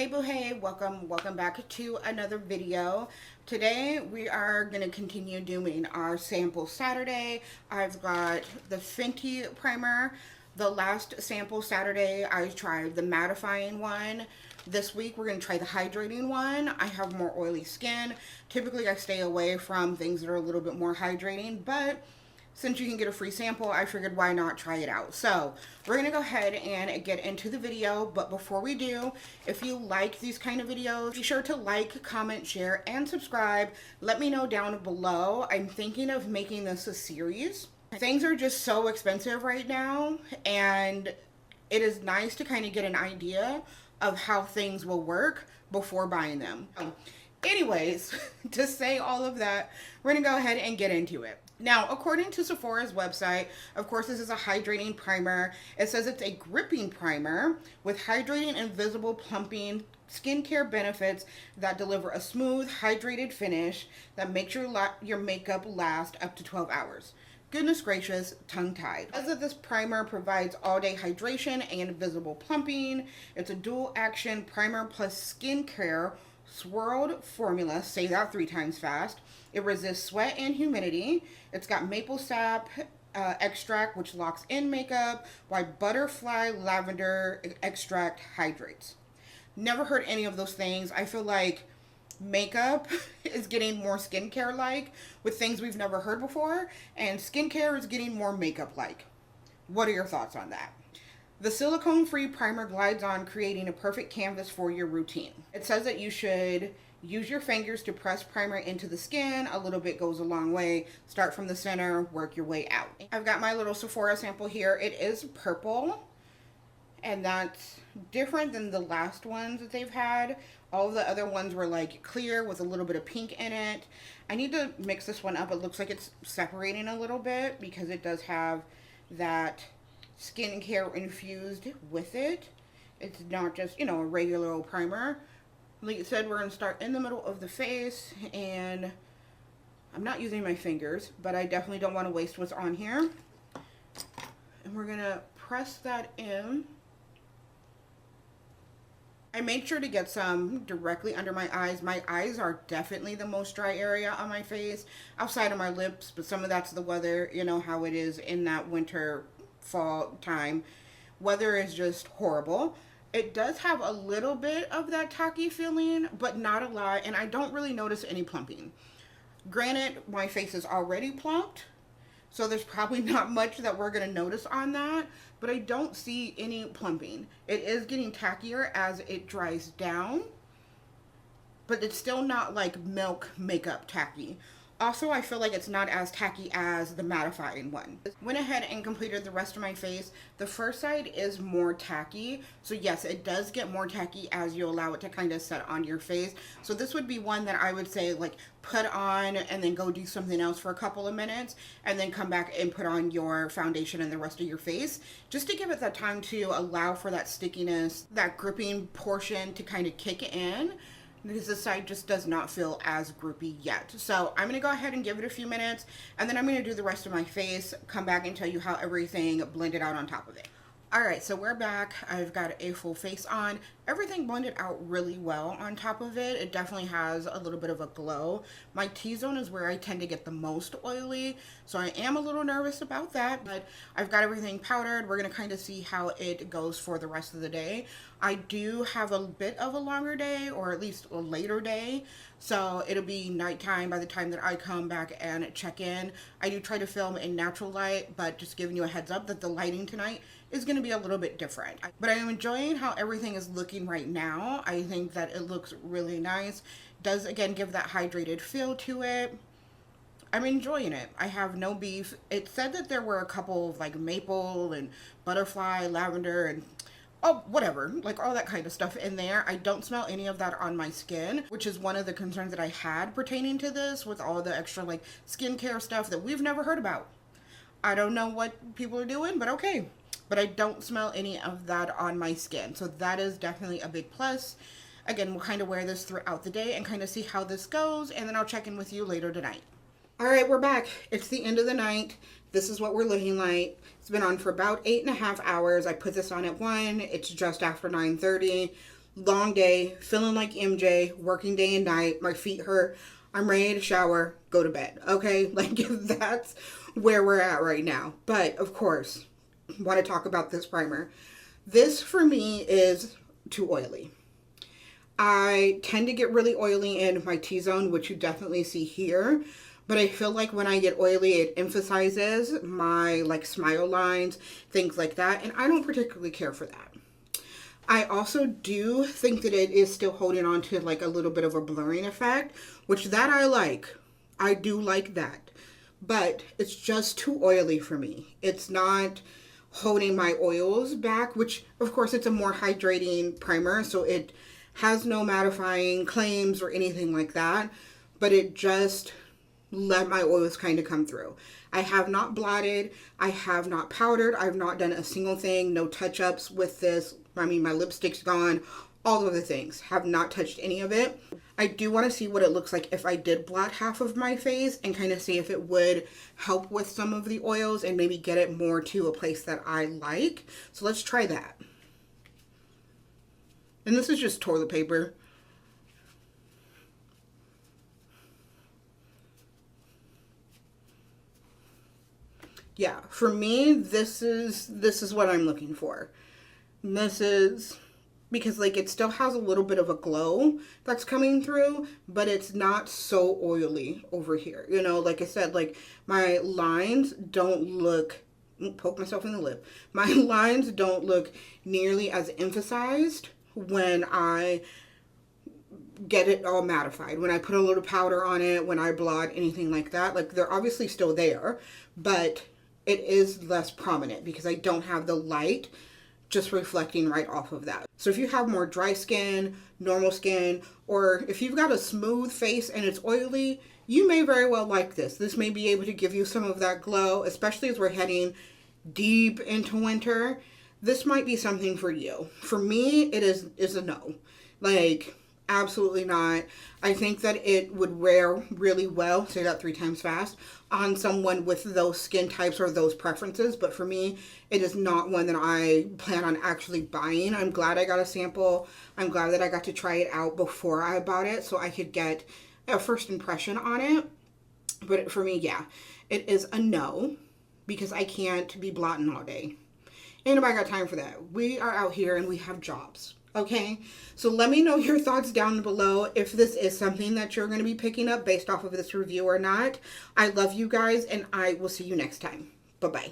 Hey boo hey, welcome back to another video. Today we are going to continue doing our sample Saturday. I've got the Fenty primer. The last sample Saturday I tried the mattifying one. This week we're going to try the hydrating one. I have more oily skin. Typically I stay away from things that are a little bit more hydrating, but since you can get a free sample, I figured why not try it out. So we're going to go ahead and get into the video. But before we do, if you like these kind of videos, be sure to like, comment, share, and subscribe. Let me know down below. I'm thinking of making this a series. Things are just so expensive right now, and it is nice to kind of get an idea of how things will work before buying them. Anyways, to say all of that, we're going to go ahead and get into it. Now, according to Sephora's website, of course, this is a hydrating primer. It says it's a gripping primer with hydrating and visible plumping skincare benefits that deliver a smooth, hydrated finish that makes your makeup last up to 12 hours. Goodness gracious, tongue-tied. As that this primer provides all-day hydration and visible plumping. It's a dual-action primer plus skincare swirled formula. Say that 3 times fast. It resists sweat and humidity. It's got maple sap extract, which locks in makeup, while butterfly lavender extract hydrates. Never heard any of those things. I feel like makeup is getting more skincare-like with things we've never heard before, and skincare is getting more makeup-like. What are your thoughts on that? The silicone-free primer glides on, creating a perfect canvas for your routine. It says that you should use your fingers to press primer into the skin. A little bit goes a long way. Start from the center, work your way out. I've got my little Sephora sample here. It is purple, and that's different than the last ones that they've had. All of the other ones were like clear with a little bit of pink in it. I need to mix this one up. It looks like it's separating a little bit because it does have that skincare infused with it. It's not just, you know, a regular old primer. Like I said, we're going to start in the middle of the face, and I'm not using my fingers, but I definitely don't want to waste what's on here. And we're going to press that in. I made sure to get some directly under my eyes. My eyes are definitely the most dry area on my face, outside of my lips, but some of that's the weather. You know how it is in that winter, fall time. Weather is just horrible. It does have a little bit of that tacky feeling, but not a lot, and I don't really notice any plumping. Granted, my face is already plumped, so there's probably not much that we're going to notice on that, but I don't see any plumping. It is getting tackier as it dries down, but it's still not like milk makeup tacky. Also, I feel like it's not as tacky as the mattifying one. Went ahead and completed the rest of my face. The first side is more tacky. So yes, it does get more tacky as you allow it to kind of set on your face. So this would be one that I would say like put on and then go do something else for a couple of minutes and then come back and put on your foundation and the rest of your face, just to give it that time to allow for that stickiness, that gripping portion to kind of kick in, because this side just does not feel as grippy yet. So I'm going to go ahead and give it a few minutes, and then I'm going to do the rest of my face, come back and tell you how everything blended out on top of it. Alright, so we're back. I've got a full face on. Everything blended out really well on top of it. It definitely has a little bit of a glow. My T-zone is where I tend to get the most oily, so I am a little nervous about that, but I've got everything powdered. We're going to kind of see how it goes for the rest of the day. I do have a bit of a longer day, or at least a later day, so it'll be nighttime by the time that I come back and check in. I do try to film in natural light, but just giving you a heads up that the lighting tonight is going to be a little bit different. But I am enjoying how everything is looking right now. I think that it looks really nice. Does again give that hydrated feel to it. I'm enjoying it. I have no beef. It said that there were a couple of like maple and butterfly, lavender, and oh, whatever, like all that kind of stuff in there. I don't smell any of that on my skin, which is one of the concerns that I had pertaining to this, with all the extra like skincare stuff that we've never heard about. I don't know what people are doing, but okay. But I don't smell any of that on my skin, so that is definitely a big plus. Again, we'll kind of wear this throughout the day and kind of see how this goes, and then I'll check in with you later tonight. All right, we're back. It's the end of the night. This is what we're looking like. It's been on for about 8.5 hours. I put this on at 1. It's just after 9:30. long day, feeling like MJ, working day and night, my feet hurt, I'm ready to shower, go to bed. Okay, like that's where we're at right now. But of course, want to talk about this primer. This for me is too oily. I tend to get really oily in my T-zone, which you definitely see here. But I feel like when I get oily, it emphasizes my like smile lines, things like that. And I don't particularly care for that. I also do think that it is still holding on to like a little bit of a blurring effect, which that I like. I do like that. But it's just too oily for me. It's not holding my oils back, which of course it's a more hydrating primer, so it has no mattifying claims or anything like that, but it just let my oils kind of come through. I have not blotted, I have not powdered, I've not done a single thing, no touch-ups with this. I mean, my lipstick's gone, all of the things, have not touched any of it. I do want to see what it looks like if I did blot half of my face and kind of see if it would help with some of the oils and maybe get it more to a place that I like. So let's try that. And this is just toilet paper. Yeah, for me, this is what I'm looking for. This is because like it still has a little bit of a glow that's coming through, but it's not so oily over here. You know, like I said, like my lines don't look, poke myself in the lip. My lines don't look nearly as emphasized when I get it all mattified. When I put a little powder on it, when I blot, anything like that, like they're obviously still there, but it is less prominent because I don't have the light just reflecting right off of that. So if you have more dry skin, normal skin, or if you've got a smooth face and it's oily, you may very well like this. This may be able to give you some of that glow, especially as we're heading deep into winter. This might be something for you. For me, it is a no. Like, absolutely not. I think that it would wear really well, say that 3 times fast, on someone with those skin types or those preferences. But for me, it is not one that I plan on actually buying. I'm glad I got a sample. I'm glad that I got to try it out before I bought it so I could get a first impression on it. But for me, yeah, it is a no because I can't be blotting all day. Ain't nobody got time for that. We are out here and we have jobs. Okay, so let me know your thoughts down below if this is something that you're going to be picking up based off of this review or not. I love you guys and I will see you next time. Bye-bye.